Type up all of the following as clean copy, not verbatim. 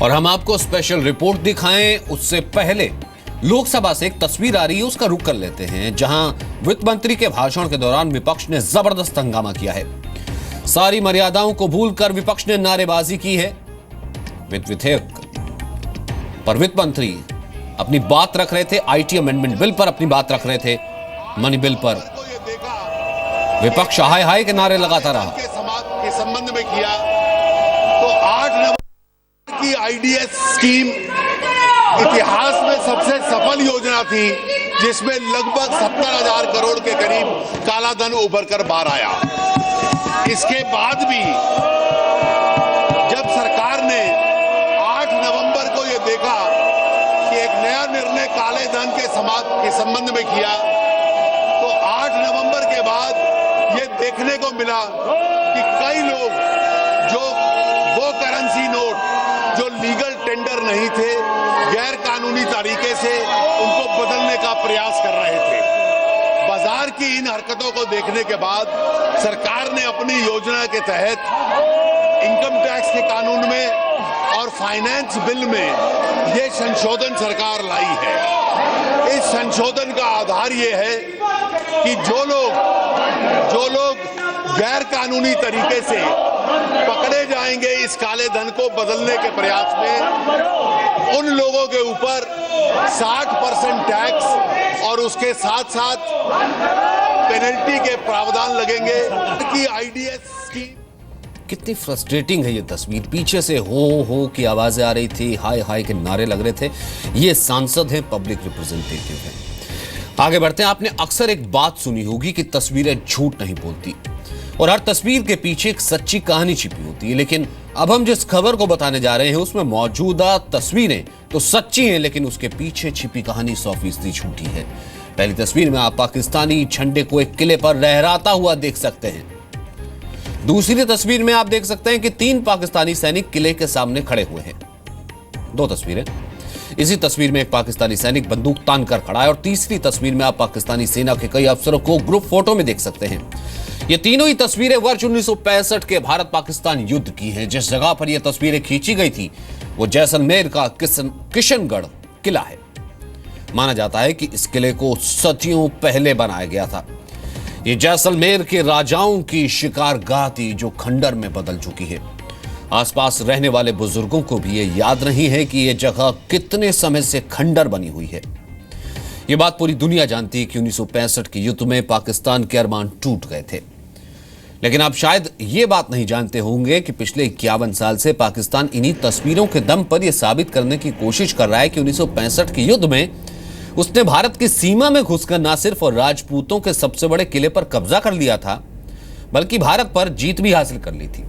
और हम आपको स्पेशल रिपोर्ट दिखाएं उससे पहले लोकसभा से एक तस्वीर आ रही है, उसका रुख कर लेते हैं, जहां वित्त मंत्री के भाषण के दौरान विपक्ष ने जबरदस्त हंगामा किया है। सारी मर्यादाओं को भूलकर विपक्ष ने नारेबाजी की है। विधेयक पर वित्त मंत्री अपनी बात रख रहे थे, आईटी अमेंडमेंट बिल पर अपनी बात रख रहे थे, मनी बिल पर विपक्ष हाय हाय के नारे लगाता रहा। के संबंध में किया तो 8 नवंबर की आईडीएस स्कीम इतिहास में सबसे सफल योजना थी, जिसमें लगभग 70,000 करोड़ के करीब काला धन उभर कर बाहर आया। इसके बाद भी जब सरकार ने 8 नवंबर को यह देखा कि एक नया निर्णय काले धन के संबंध में किया, तो 8 नवंबर के बाद यह देखने को मिला कि कई लोग जो वो करेंसी नोट जो लीगल टेंडर नहीं थे, गैर कानूनी तरीके से उनको बदलने का प्रयास कर रहे थे। बाजार की इन हरकतों को देखने के बाद सरकार ने अपनी योजना के तहत इनकम टैक्स के कानून में और फाइनेंस बिल में ये संशोधन सरकार लाई है। इस संशोधन का आधार ये है कि जो लोग गैर कानूनी तरीके से पकड़े जाएंगे इस काले धन को बदलने के प्रयास में, उन लोगों के ऊपर 60% टैक्स और उसके साथ साथ पेनल्टी के प्रावधान लगेंगे कि आईडीएस की। कितनी फ्रस्ट्रेटिंग है ये तस्वीर। पीछे से हो की आवाजें आ रही थी, हाय हाय के नारे लग रहे थे। ये सांसद हैं, पब्लिक रिप्रेजेंटेटिव हैं। आगे बढ़ते हैं। आपने अक्सर एक बात सुनी होगी कि तस्वीरें झूठ नहीं बोलती और हर तस्वीर के पीछे एक सच्ची कहानी छिपी होती है। लेकिन अब हम जिस खबर को बताने जा रहे हैं उसमें मौजूदा तस्वीरें तो सच्ची हैं, लेकिन उसके पीछे छिपी कहानी 100% झूठी है। पहली तस्वीर में आप पाकिस्तानी झंडे को एक किले पर लहराता हुआ देख सकते हैं। दूसरी तस्वीर में आप देख सकते हैं कि 3 पाकिस्तानी सैनिक किले के सामने खड़े हुए हैं। 2 तस्वीरें। इसी तस्वीर में एक पाकिस्तानी सैनिक बंदूक तान कर खड़ा है और तीसरी तस्वीर में आप पाकिस्तानी सेना के कई अफसरों को ग्रुप फोटो में देख सकते हैं। ये तीनों ही तस्वीरें वर्ष 1965 के भारत पाकिस्तान युद्ध की हैं। जिस जगह पर यह तस्वीरें खींची गई थी वो जैसलमेर का किशनगढ़ किला है। माना जाता है कि इस किले को सदियों पहले बनाया गया था। ये जैसलमेर के राजाओं की शिकारगाह थी जो खंडर में बदल चुकी है। आसपास रहने वाले बुजुर्गों को भी ये याद नहीं है कि यह जगह कितने समय से खंडर बनी हुई है। ये बात पूरी दुनिया जानती है कि 1965 के युद्ध में पाकिस्तान के अरमान टूट गए थे। लेकिन आप शायद ये बात नहीं जानते होंगे कि पिछले 51 साल से पाकिस्तान इन्हीं तस्वीरों के दम पर यह साबित करने की कोशिश कर रहा है कि 1965 के युद्ध में उसने भारत की सीमा में घुसकर न सिर्फ और राजपूतों के सबसे बड़े किले पर कब्जा कर लिया था, बल्कि भारत पर जीत भी हासिल कर ली थी।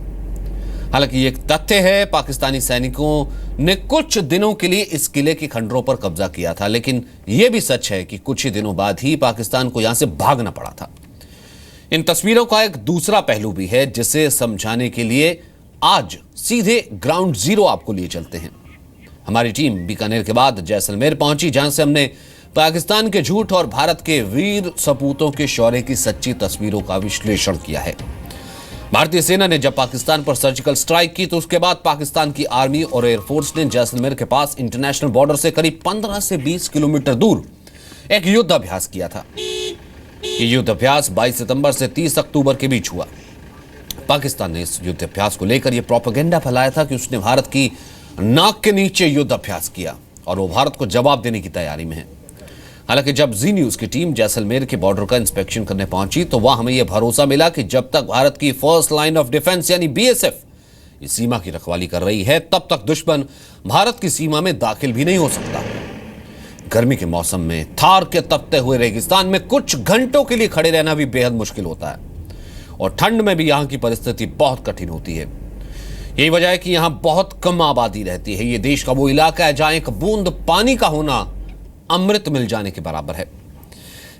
हालांकि ये एक तथ्य है, पाकिस्तानी सैनिकों ने कुछ दिनों के लिए इस किले के खंडरों पर कब्जा किया था, लेकिन यह भी सच है कि कुछ ही दिनों बाद ही पाकिस्तान को यहां से भागना पड़ा था। इन तस्वीरों का एक दूसरा पहलू भी है, जिसे समझाने के लिए आज सीधे ग्राउंड जीरो आपको लिए चलते हैं। हमारी टीम बीकानेर के बाद जैसलमेर पहुंची, जहां से हमने पाकिस्तान के झूठ और भारत के वीर सपूतों के शौर्य की सच्ची तस्वीरों का विश्लेषण किया है। भारतीय सेना ने जब पाकिस्तान पर सर्जिकल स्ट्राइक की तो उसके बाद पाकिस्तान की आर्मी और एयरफोर्स ने जैसलमेर के पास इंटरनेशनल बॉर्डर से करीब 15 से 20 किलोमीटर दूर एक युद्ध अभ्यास किया था। ये युद्ध अभ्यास 22 सितंबर से 30 अक्टूबर के बीच हुआ। पाकिस्तान ने इस युद्ध अभ्यास को लेकर यह प्रोपेगेंडा फैलाया था कि उसने भारत की नाक के नीचे युद्ध अभ्यास किया और वो भारत को जवाब देने की तैयारी में है। हालांकि जब जी न्यूज की टीम जैसलमेर के बॉर्डर का इंस्पेक्शन करने पहुंची तो वहां हमें यह भरोसा मिला कि जब तक भारत की फर्स्ट लाइन ऑफ डिफेंस यानी बीएसएफ इस सीमा की रखवाली कर रही है, तब तक दुश्मन भारत की सीमा में दाखिल भी नहीं हो सकता। गर्मी के मौसम में थार के तपते हुए रेगिस्तान में कुछ घंटों के लिए खड़े रहना भी बेहद मुश्किल होता है और ठंड में भी यहां की परिस्थिति बहुत कठिन होती है। यही वजह है कि यहां बहुत कम आबादी रहती है। यह देश का वो इलाका है जहां एक बूंद पानी का होना अमृत मिल जाने के बराबर है।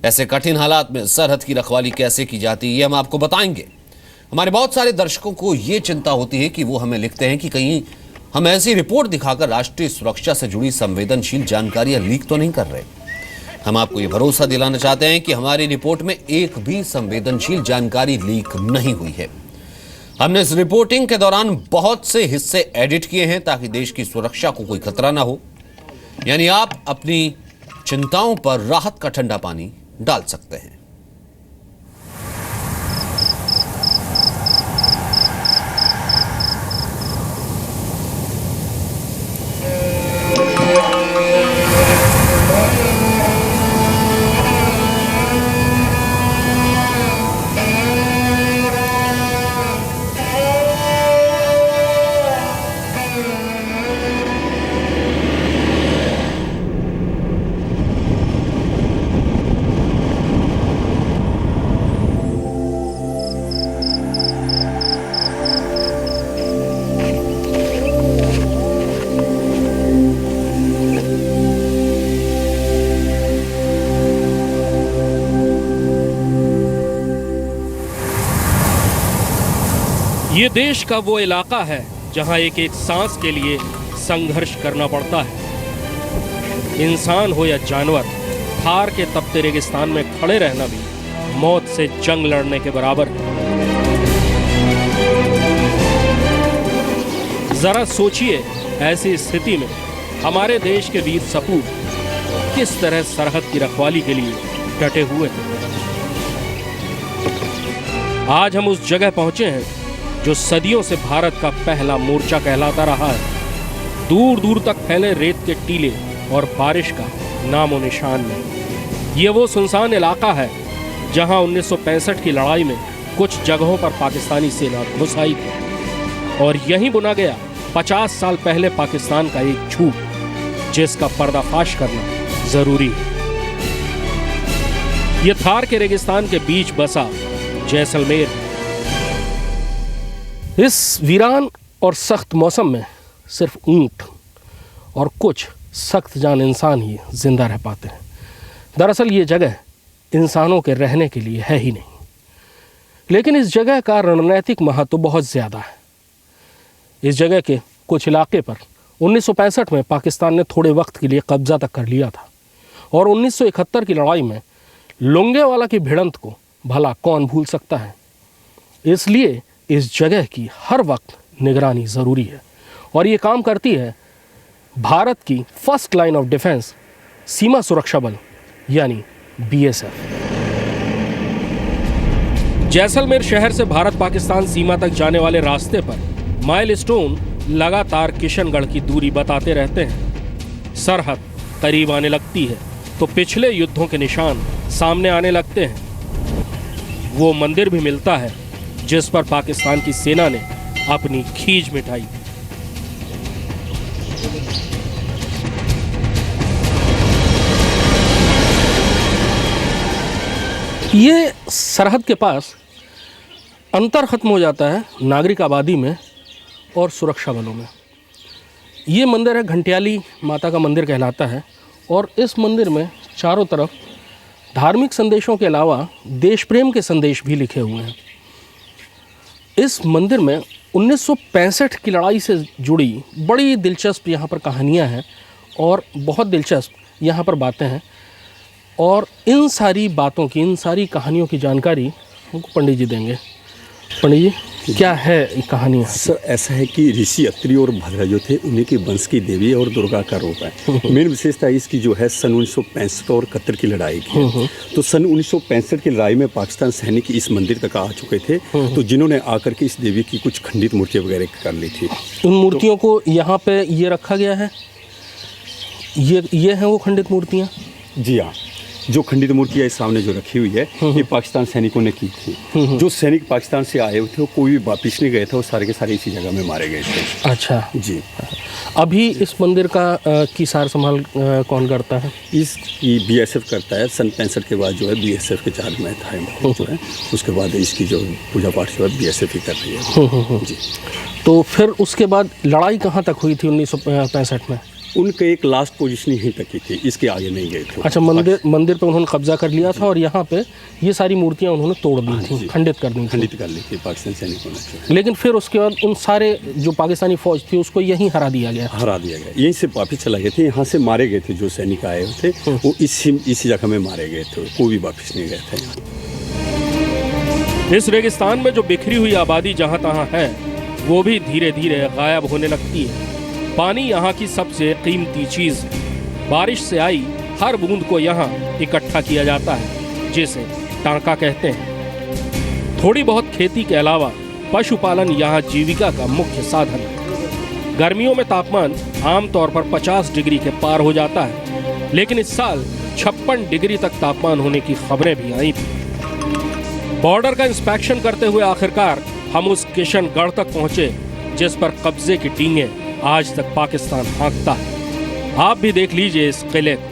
ऐसे कठिन हालात में सरहद की रखवाली कैसे की जाती है ये हम आपको बताएंगे। हमारे बहुत सारे दर्शकों को ये चिंता होती है कि वो हमें लिखते हैं कि कहीं हम ऐसी रिपोर्ट दिखाकर राष्ट्रीय सुरक्षा से जुड़ी संवेदनशील जानकारियां लीक तो नहीं कर रहे। हम आपको ये भरोसा दिलाना चाहते हैं कि हमारी रिपोर्ट में एक भी संवेदनशील जानकारी लीक नहीं हुई है। हमने इस रिपोर्टिंग के दौरान बहुत से हिस्से एडिट किए हैं ताकि देश की सुरक्षा को कोई खतरा ना हो, यानी आप अपनी चिंताओं पर राहत का ठंडा पानी डाल सकते हैं। ये देश का वो इलाका है जहां एक एक सांस के लिए संघर्ष करना पड़ता है। इंसान हो या जानवर, थार के तपते रेगिस्तान में खड़े रहना भी मौत से जंग लड़ने के बराबर है। जरा सोचिए, ऐसी स्थिति में हमारे देश के वीर सपूत किस तरह सरहद की रखवाली के लिए डटे हुए हैं। आज हम उस जगह पहुंचे हैं जो सदियों से भारत का पहला मोर्चा कहलाता रहा है। दूर दूर तक फैले रेत के टीले और बारिश का नामो निशान नहीं। ये वो सुनसान इलाका है जहां 1965 की लड़ाई में कुछ जगहों पर पाकिस्तानी सेना घुस आई थी और यहीं बुना गया 50 साल पहले पाकिस्तान का एक झूठ जिसका पर्दाफाश करना जरूरी है। ये थार के रेगिस्तान के बीच बसा जैसलमेर। इस वीरान और सख्त मौसम में सिर्फ ऊंट और कुछ सख्त जान इंसान ही जिंदा रह पाते हैं। दरअसल ये जगह इंसानों के रहने के लिए है ही नहीं, लेकिन इस जगह का रणनीतिक महत्व बहुत ज़्यादा है। इस जगह के कुछ इलाके पर 1965 में पाकिस्तान ने थोड़े वक्त के लिए कब्जा तक कर लिया था और 1971 की लड़ाई में लोंगेवाला की भिड़ंत को भला कौन भूल सकता है। इसलिए इस जगह की हर वक्त निगरानी ज़रूरी है और ये काम करती है भारत की फर्स्ट लाइन ऑफ डिफेंस सीमा सुरक्षा बल यानी BSF। जैसलमेर शहर से भारत पाकिस्तान सीमा तक जाने वाले रास्ते पर माइलस्टोन लगातार किशनगढ़ की दूरी बताते रहते हैं। सरहद करीब आने लगती है तो पिछले युद्धों के निशान सामने आने लगते हैं। वो मंदिर भी मिलता है जिस पर पाकिस्तान की सेना ने अपनी खींच मिटाई। ये सरहद के पास अंतर खत्म हो जाता है नागरिक आबादी में और सुरक्षा बलों में। ये मंदिर है घंटियाली माता का मंदिर कहलाता है और इस मंदिर में चारों तरफ धार्मिक संदेशों के अलावा देश प्रेम के संदेश भी लिखे हुए हैं। इस मंदिर में 1965 की लड़ाई से जुड़ी बड़ी दिलचस्प यहाँ पर कहानियाँ हैं और बहुत दिलचस्प यहाँ पर बातें हैं और इन सारी बातों की, इन सारी कहानियों की जानकारी हमको पंडित जी देंगे। पंडित जी, क्या है ये कहानी? सर, ऐसा है कि ऋषि अत्रि और भद्रा जो थे उन्हीं के वंश की देवी और दुर्गा का रूप है। मेन विशेषता इसकी जो है सन 1965 और 71 की लड़ाई की। तो सन 1965 की लड़ाई में पाकिस्तान सैनिक इस मंदिर तक आ चुके थे, तो जिन्होंने आकर के इस देवी की कुछ खंडित मूर्तियाँ वगैरह कर ली थी। उन मूर्तियों को यहाँ पे ये रखा गया है, ये हैं वो खंडित मूर्तियाँ? जी हाँ, जो खंडित मूर्तियाँ इस सामने जो रखी हुई है ये पाकिस्तान सैनिकों ने की थी। जो सैनिक पाकिस्तान से आए हुए थे वो कोई भी वापिस नहीं गए थे, वो सारे के सारे इसी जगह में मारे गए थे। अच्छा जी। अभी इस मंदिर का की सार संभाल कौन करता है? इसकी BSF करता है। सन 65 के बाद जो है BSF के चार्ज में था जो है, उसके बाद इसकी जो पूजा पाठ जो है BSF ही कर रही है जी। तो फिर उसके बाद लड़ाई कहाँ तक हुई थी 1965 में? उनके एक लास्ट पोजीशन यहीं तक की थी, इसके आगे नहीं गए थे। अच्छा, मंदिर पे उन्होंने कब्जा कर लिया था और यहाँ पे ये सारी मूर्तियाँ उन्होंने तोड़ दी थी, खंडित कर दी थी। खंडित कर ली थी पाकिस्तान सैनिकों ने। लेकिन फिर उसके बाद उन सारे जो पाकिस्तानी फौज थी उसको यहीं हरा दिया गया। यहीं से वापिस चला गए थे। यहाँ से मारे गए थे जो सैनिक आए थे, वो इसी जगह में मारे गए थे, कोई भी वापिस नहीं गए थे। इस रेगिस्तान में जो बिखरी हुई आबादी जहां तहां है, वो भी धीरे धीरे गायब होने लगती है। पानी यहाँ की सबसे कीमती चीज है। बारिश से आई हर बूंद को यहाँ इकट्ठा किया जाता है, जिसे टांका कहते हैं। थोड़ी बहुत खेती के अलावा पशुपालन यहाँ जीविका का मुख्य साधन है। गर्मियों में तापमान आमतौर पर 50 डिग्री के पार हो जाता है, लेकिन इस साल 56 डिग्री तक तापमान होने की खबरें भी आई थी। बॉर्डर का इंस्पेक्शन करते हुए आखिरकार हम उस किशनगढ़ तक पहुंचे, जिस पर कब्जे की टींगे आज तक पाकिस्तान हाँकता है। आप भी देख लीजिए इस किले को।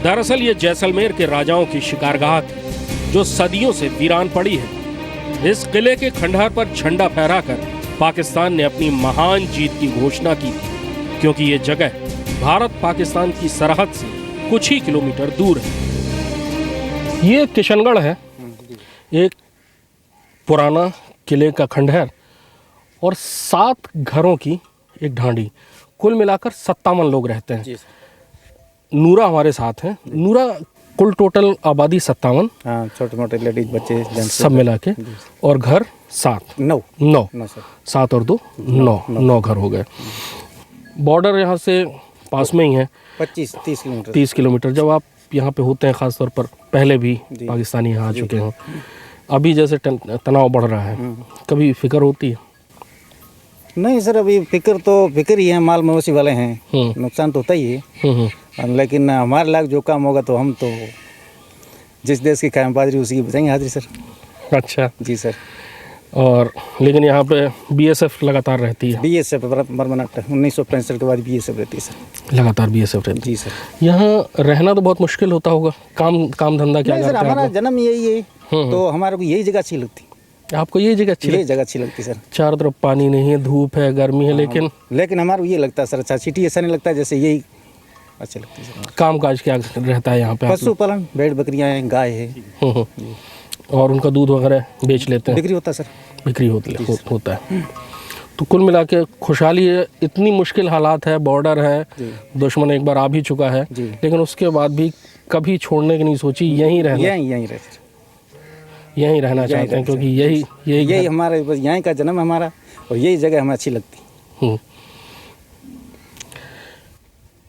दरअसल ये जैसलमेर के राजाओं की शिकारगाह थी, जो सदियों से वीरान पड़ी है। इस किले के खंडहर पर झंडा फहराकर पाकिस्तान ने अपनी महान जीत की घोषणा की थी, क्योंकि ये जगह भारत पाकिस्तान की सरहद से कुछ ही किलोमीटर दूर है। ये किशनगढ़ है, एक पुराना किले का खंडहर और 7 घरों की एक ढांडी। कुल मिलाकर 57 लोग रहते हैं। नूरा हमारे साथ हैं। नूरा, कुल टोटल आबादी 57, हाँ, छोटे मोटे लेडीज बच्चे सब मिला के, और घर 7 9 7 और 2 9 घर हो गए। बॉर्डर यहाँ से पास में ही है, 30 किलोमीटर। जब आप यहाँ पे होते हैं, ख़ास तौर पर पहले भी पाकिस्तानी यहाँ आ चुके हैं। अभी जैसे तनाव बढ़ रहा है, कभी फिक्र होती है? नहीं सर, अभी फिक्र ही है, माल मवेशी वाले हैं, नुकसान तो होता ही है। लेकिन हमारे लायक जो काम होगा तो हम तो जिस देश की कायम पादरी उसी की बचाएंगे हाजिरी सर। अच्छा जी सर। और लेकिन यहाँ पे बीएसएफ लगातार रहती है? बीएसएफ परमानेंट 1965 के बाद बीएसएफ रहती है सर। लगातार बीएसएफ रहती है? जी सर। यहाँ रहना तो बहुत मुश्किल होता होगा। काम धंधा क्या करते हैं? हमारा जन्म यही है, तो हमारे को यही जगह अच्छी लगती। आपको ये जगह अच्छी? ये जगह अच्छी लगती सर। चारों तरफ पानी नहीं है, धूप है, गर्मी है, लेकिन हमारे को ये लगता है सर, अच्छा सिटी ऐसा नहीं लगता, जैसे यही अच्छा लगती है सर। काम काज क्या रहता है यहाँ पे? पशुपालन, भेड़ बकरियाँ हैं, गाय है, और उनका दूध वगैरह बेच लेते हैं? बिक्री होता है सर। बिक्री होता है। तो कुल मिला के खुशहाली है। इतनी मुश्किल हालात है, बॉर्डर है, दुश्मन एक बार आ भी चुका है, लेकिन उसके बाद भी कभी छोड़ने की नहीं सोची, यहीं रहना चाहते हैं, क्योंकि यही हमारा, यहीं का जन्म है हमारा, और यही जगह हमें अच्छी लगती।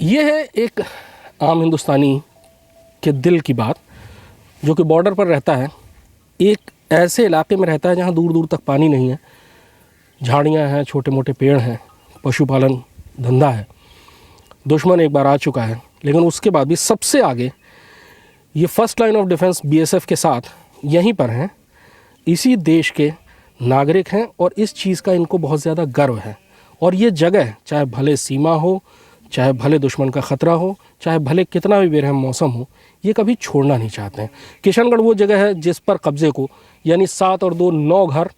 ये है एक आम हिंदुस्तानी के दिल की बात, जो कि बॉर्डर पर रहता है, एक ऐसे इलाके में रहता है जहाँ दूर दूर तक पानी नहीं है, झाड़ियाँ हैं, छोटे मोटे पेड़ हैं, पशुपालन धंधा है। दुश्मन एक बार आ चुका है, लेकिन उसके बाद भी सबसे आगे ये first line of defence BSF के साथ यहीं पर हैं। इसी देश के नागरिक हैं और इस चीज़ का इनको बहुत ज़्यादा गर्व है। और ये जगह, चाहे भले सीमा हो, चाहे भले दुश्मन का ख़तरा हो, चाहे भले कितना भी बेरहम मौसम हो, ये कभी छोड़ना नहीं चाहते हैं। किशनगढ़ वो जगह है जिस पर कब्ज़े को, यानी 7 और 2 9 घर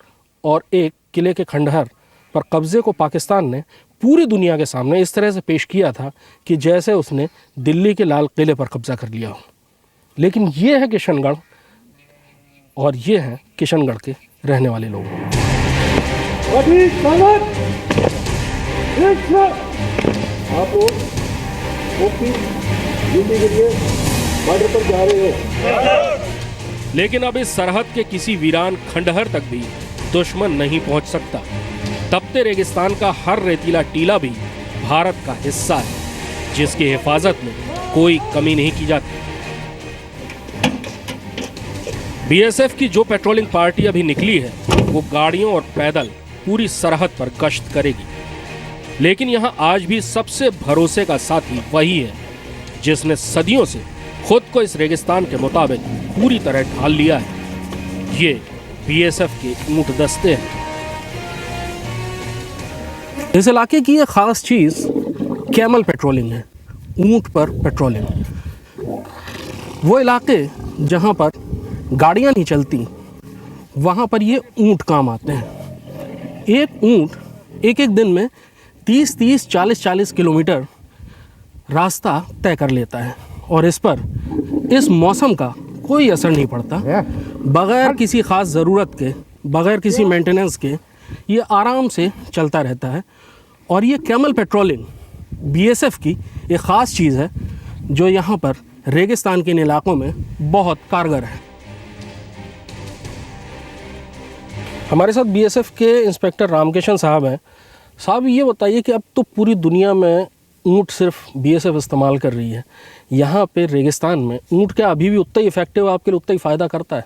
और एक किले के खंडहर पर कब्ज़े को पाकिस्तान ने पूरी दुनिया के सामने इस तरह से पेश किया था कि जैसे उसने दिल्ली के लाल किले पर कब्ज़ा कर लिया हो। लेकिन ये है किशनगढ़, और ये हैं किशनगढ़ के रहने वाले लोग। आप ड्यूटी के लिए बॉर्डर पर जा रहे हो। लेकिन अब इस सरहद के किसी वीरान खंडहर तक भी दुश्मन नहीं पहुंच सकता। तपते रेगिस्तान का हर रेतीला टीला भी भारत का हिस्सा है, जिसकी हिफाजत में कोई कमी नहीं की जाती। बीएसएफ की जो पेट्रोलिंग पार्टी अभी निकली है, वो गाड़ियों और पैदल पूरी सरहद पर गश्त करेगी। लेकिन यहाँ आज भी सबसे भरोसे का साथी वही है, जिसने सदियों से खुद को इस रेगिस्तान के मुताबिक पूरी तरह ढाल लिया है। ये बीएसएफ के ऊंट दस्ते हैं। इस इलाके की एक खास चीज कैमल पेट्रोलिंग है, ऊंट पर पेट्रोलिंग। वो इलाके जहाँ पर गाड़ियाँ नहीं चलती, वहाँ पर ये ऊंट काम आते हैं। एक ऊंट एक दिन में 30-30, 40-40 किलोमीटर रास्ता तय कर लेता है, और इस पर इस मौसम का कोई असर नहीं पड़ता। बग़ैर किसी ख़ास ज़रूरत के, बग़ैर किसी मेंटेनेंस के ये आराम से चलता रहता है। और ये कैमल पेट्रोलिंग बीएसएफ की एक ख़ास चीज़ है, जो यहाँ पर रेगिस्तान के इन इलाकों में बहुत कारगर है। हमारे साथ बीएसएफ के इंस्पेक्टर रामकिशन साहब हैं। साहब ये बताइए कि अब तो पूरी दुनिया में ऊँट सिर्फ बीएसएफ इस्तेमाल कर रही है, यहाँ पे रेगिस्तान में ऊँट क्या अभी भी उतना ही इफेक्टिव, आपके लिए उतना ही फ़ायदा करता है?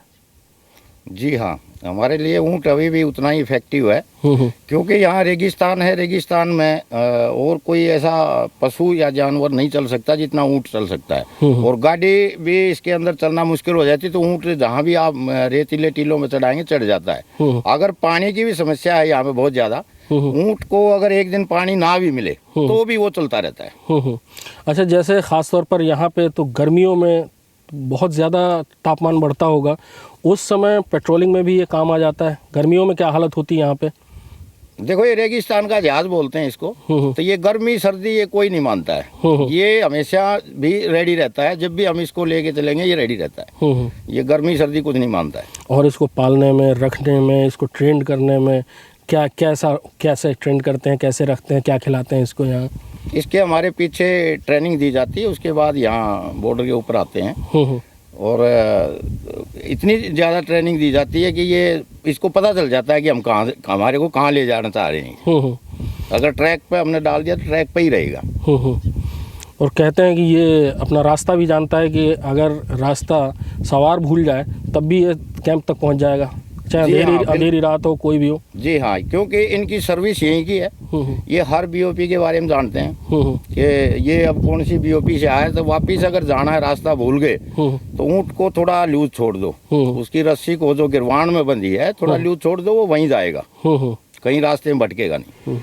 जी हाँ, हमारे लिए ऊँट अभी भी उतना ही इफेक्टिव है, क्योंकि यहाँ रेगिस्तान है। रेगिस्तान में और कोई ऐसा पशु या जानवर नहीं चल सकता जितना ऊँट चल सकता है, और गाड़ी भी इसके अंदर चलना मुश्किल हो जाती है। तो ऊँट जहाँ भी आप रेतीले टीलों में चढ़ाएंगे चढ़ जाता है। अगर पानी की भी समस्या है यहाँ पे बहुत ज़्यादा, ऊँट को अगर एक दिन पानी ना भी मिले तो भी वो चलता रहता है। अच्छा, जैसे ख़ास तौर पर यहाँ पे तो गर्मियों में बहुत ज़्यादा तापमान बढ़ता होगा, उस समय पेट्रोलिंग में भी ये काम आ जाता है। गर्मियों में क्या हालत होती है यहाँ पे? देखो, ये रेगिस्तान का जहाज बोलते हैं इसको, तो ये गर्मी सर्दी ये कोई नहीं मानता है। ये हमेशा भी रेडी रहता है, जब भी हम इसको लेके चलेंगे ये रेडी रहता है। ये गर्मी सर्दी कुछ नहीं मानता है। और इसको पालने में, रखने में, इसको ट्रेंड करने में कैसे ट्रेंड करते हैं, कैसे रखते हैं, क्या खिलाते हैं इसको यहाँ? इसके हमारे पीछे ट्रेनिंग दी जाती है, उसके बाद यहाँ बॉर्डर के ऊपर आते हैं और इतनी ज़्यादा ट्रेनिंग दी जाती है कि ये इसको पता चल जाता है कि हम हमारे को कहाँ ले जाना चाह रहे हैं। अगर ट्रैक पे हमने डाल दिया तो ट्रैक पे ही रहेगा। और कहते हैं कि ये अपना रास्ता भी जानता है कि अगर रास्ता सवार भूल जाए तब भी ये कैंप तक पहुँच जाएगा, चाहे अंधेरी रात हो, कोई भी हो। जी हाँ, क्योंकि इनकी सर्विस यहीं की है। ये हर बीओपी के बारे में जानते हैं कि ये अब कौन सी बीओपी से आए, तो वापिस अगर जाना है रास्ता भूल गए तो ऊँट को थोड़ा लूज छोड़ दो, उसकी रस्सी को जो गिरवान में बंधी है थोड़ा लूज छोड़ दो, वो वहीं जाएगा, कहीं रास्ते में भटकेगा नहीं।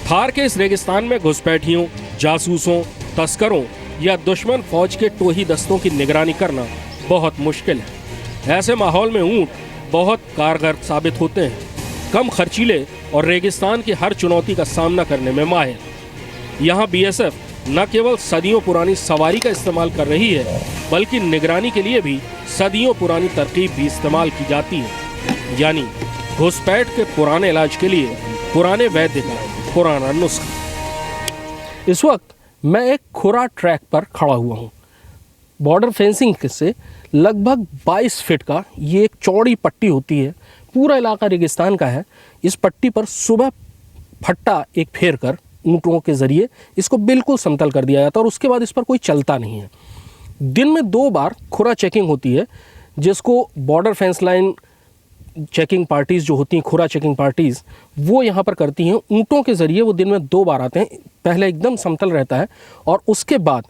थार के इस रेगिस्तान में घुसपैठियों, जासूसों, तस्करों या दुश्मन फौज के टोही दस्तों की निगरानी करना बहुत मुश्किल है। ऐसे माहौल में ऊँट बहुत कारगर साबित होते हैं, कम खर्चीले और रेगिस्तान की हर चुनौती का सामना करने में माहिर। यहाँ बीएसएफ न केवल सदियों पुरानी सवारी का इस्तेमाल कर रही है, बल्कि निगरानी के लिए भी सदियों पुरानी तरकीब भी इस्तेमाल की जाती है, यानी घुसपैठ के पुराने इलाज के लिए पुराने वैद्य का पुराना नुस्खा। इस वक्त मैं एक खुरा ट्रैक पर खड़ा हुआ हूँ। बॉर्डर फेंसिंग से लगभग 22 फीट का ये एक चौड़ी पट्टी होती है, पूरा इलाका रेगिस्तान का है। इस पट्टी पर सुबह फट्टा एक फेर कर ऊँटों के ज़रिए इसको बिल्कुल समतल कर दिया जाता है और उसके बाद इस पर कोई चलता नहीं है। दिन में 2 बार खुरा चेकिंग होती है, जिसको border fence line checking parties जो होती हैं, खुरा चेकिंग पार्टीज़, वो यहाँ पर करती हैं। ऊँटों के ज़रिए वो दिन में 2 बार आते हैं। पहले एकदम समतल रहता है और उसके बाद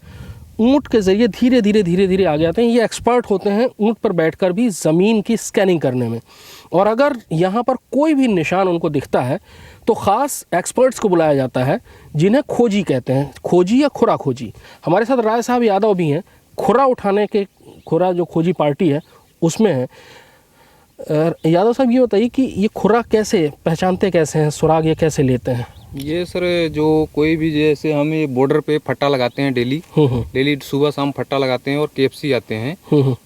ऊँट के ज़रिए धीरे धीरे आगे आते हैं। ये एक्सपर्ट होते हैं ऊँट पर बैठकर भी ज़मीन की स्कैनिंग करने में, और अगर यहाँ पर कोई भी निशान उनको दिखता है तो ख़ास एक्सपर्ट्स को बुलाया जाता है, जिन्हें खोजी कहते हैं, खोजी या खुरा खोजी। हमारे साथ राय साहब यादव भी हैं, खुरा उठाने के, खुरा जो खोजी पार्टी है उसमें है। यादव साहब ये बताइए कि ये खुरा कैसे पहचानते, कैसे हैं, सुराग ये कैसे लेते हैं? ये सर, जो कोई भी, जैसे हम ये बॉर्डर पे फट्टा लगाते हैं डेली सुबह शाम फट्टा लगाते हैं और केएफसी आते हैं,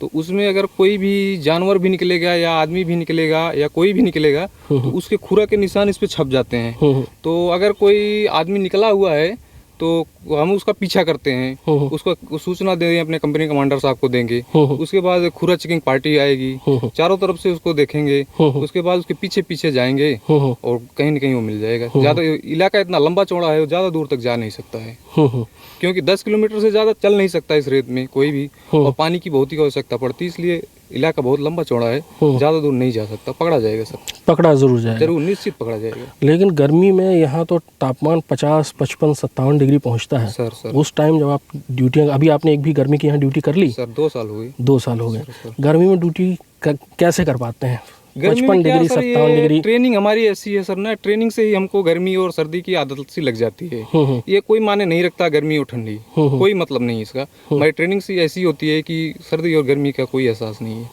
तो उसमें अगर कोई भी जानवर भी निकलेगा या आदमी भी निकलेगा या कोई भी निकलेगा तो उसके खुरा के निशान इस पे छप जाते हैं। तो अगर कोई आदमी निकला हुआ है तो हम उसका पीछा करते हैं, उसको सूचना देंगे, अपने कंपनी कमांडर साहब को देंगे। उसके बाद खुरा चेकिंग पार्टी आएगी, चारों तरफ से उसको देखेंगे, उसके बाद उसके पीछे पीछे जाएंगे और कहीं न कहीं वो मिल जाएगा। ज़्यादा इलाका इतना लंबा चौड़ा है, ज़्यादा दूर तक जा नहीं सकता है, क्योंकि 10 किलोमीटर से ज़्यादा चल नहीं सकता इस रेत में कोई भी, और पानी की बहुत ही आवश्यकता पड़ती है, इसलिए इलाका बहुत लंबा चौड़ा है, ज़्यादा दूर नहीं जा सकता। पकड़ा जाएगा सब, पकड़ा जरूर जाएगा, जरूर निश्चित पकड़ा जाएगा। लेकिन गर्मी में यहाँ तो तापमान 50, 55, 57 डिग्री पहुँचता है। सर उस टाइम जब आप ड्यूटी, अभी आपने एक भी गर्मी की यहाँ ड्यूटी कर ली? सर 2 साल हो गए। 2 साल हो गए। गर्मी में ड्यूटी कैसे कर पाते हैं? 55 डिग्री, 57 डिग्री। ट्रेनिंग हमारी ऐसी है सर ना, ट्रेनिंग से ही हमको गर्मी और सर्दी की आदत सी लग जाती है। ये कोई माने नहीं रखता गर्मी और ठंडी, कोई मतलब नहीं इसका। हमारी ट्रेनिंग से ऐसी होती है कि सर्दी और गर्मी का कोई एहसास नहीं है।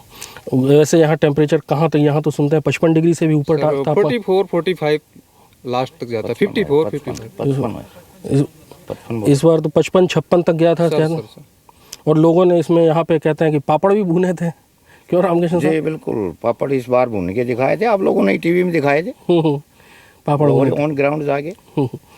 वैसे यहाँ टेम्परेचर कहाँ तक, यहाँ तो सुनते हैं 55 डिग्री से भी ऊपर, 44, 45 लास्ट तक जाता है, 54, 55। इस बार तो 55, 56 तक गया था। और लोगों ने इसमें यहाँ पे कहते हैं कि पापड़ भी भुने थे, क्यों रामकिशन साहब? जी बिल्कुल, पापड़ इस बार भून के दिखाए थे, आप लोगों ने टीवी में दिखाए थे। पापड़ ऑन ग्राउंड जाके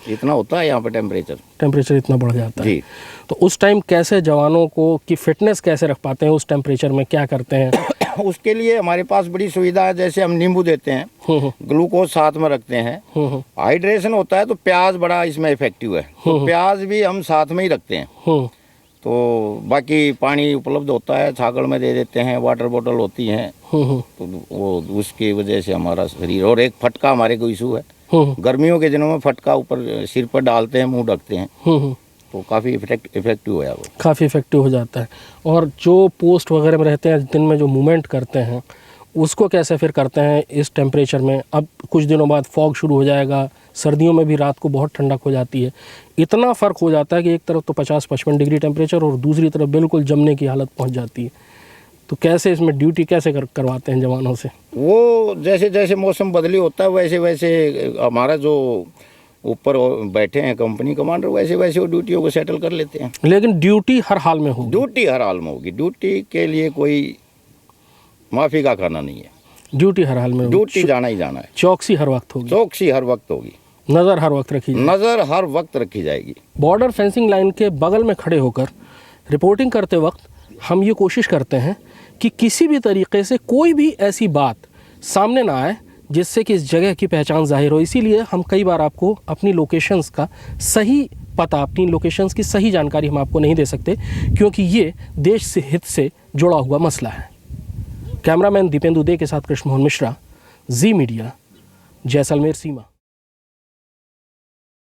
इतना होता है यहाँ पे टेम्परेचर इतना बढ़ जाता है जी। तो उस टाइम कैसे जवानों को की फिटनेस कैसे रख पाते हैं? उस टेम्परेचर में क्या करते हैं? उसके लिए हमारे पास बड़ी सुविधा है, जैसे हम नींबू देते हैं, ग्लूकोज साथ में रखते हैं। हाइड्रेशन होता है तो प्याज बड़ा इसमें इफेक्टिव है, तो प्याज भी हम साथ में ही रखते हैं। तो बाकी पानी उपलब्ध होता है, छागड़ में दे देते हैं, वाटर बोतल होती हैं, तो वो उसकी वजह से हमारा शरीर। और एक फटका हमारे को इशू है, गर्मियों के दिनों में फटका ऊपर सिर पर डालते हैं, मुंह ढकते हैं, तो काफ़ी इफेक्टिव है वो, काफ़ी इफेक्टिव हो जाता है। और जो पोस्ट वगैरह में रहते हैं, दिन में जो मूवमेंट करते हैं, उसको कैसे फिर करते हैं इस टेम्परेचर में? अब कुछ दिनों बाद फॉग शुरू हो जाएगा, सर्दियों में भी रात को बहुत ठंडक हो जाती है, इतना फ़र्क हो जाता है कि एक तरफ तो 50-55 डिग्री टेम्परेचर और दूसरी तरफ बिल्कुल जमने की हालत पहुंच जाती है। तो कैसे इसमें ड्यूटी कैसे करवाते हैं जवानों से? वो जैसे जैसे मौसम बदली होता है वैसे वैसे हमारा जो ऊपर बैठे हैं कंपनी कमांडर, वैसे वैसे वो ड्यूटियों को सेटल कर लेते हैं। लेकिन ड्यूटी हर हाल में होगी? ड्यूटी हर हाल में होगी, ड्यूटी के लिए कोई माफ़ी का खाना नहीं है, ड्यूटी हर हाल में होगी, ड्यूटी जाना ही जाना है। चौकसी हर वक्त होगी? चौकसी हर वक्त होगी, नज़र हर वक्त रखी जाएगी? नज़र हर वक्त रखी जाएगी। बॉर्डर फेंसिंग लाइन के बगल में खड़े होकर रिपोर्टिंग करते वक्त हम ये कोशिश करते हैं कि किसी भी तरीके से कोई भी ऐसी बात सामने ना आए जिससे कि इस जगह की पहचान जाहिर हो। इसीलिए हम कई बार आपको अपनी लोकेशंस का सही पता, अपनी लोकेशंस की सही जानकारी हम आपको नहीं दे सकते, क्योंकि ये देश से हित से जुड़ा हुआ मसला है। कैमरामैन दीपेंदु दे के साथ कृष्ण मोहन मिश्रा, जी मीडिया, जैसलमेर सीमा।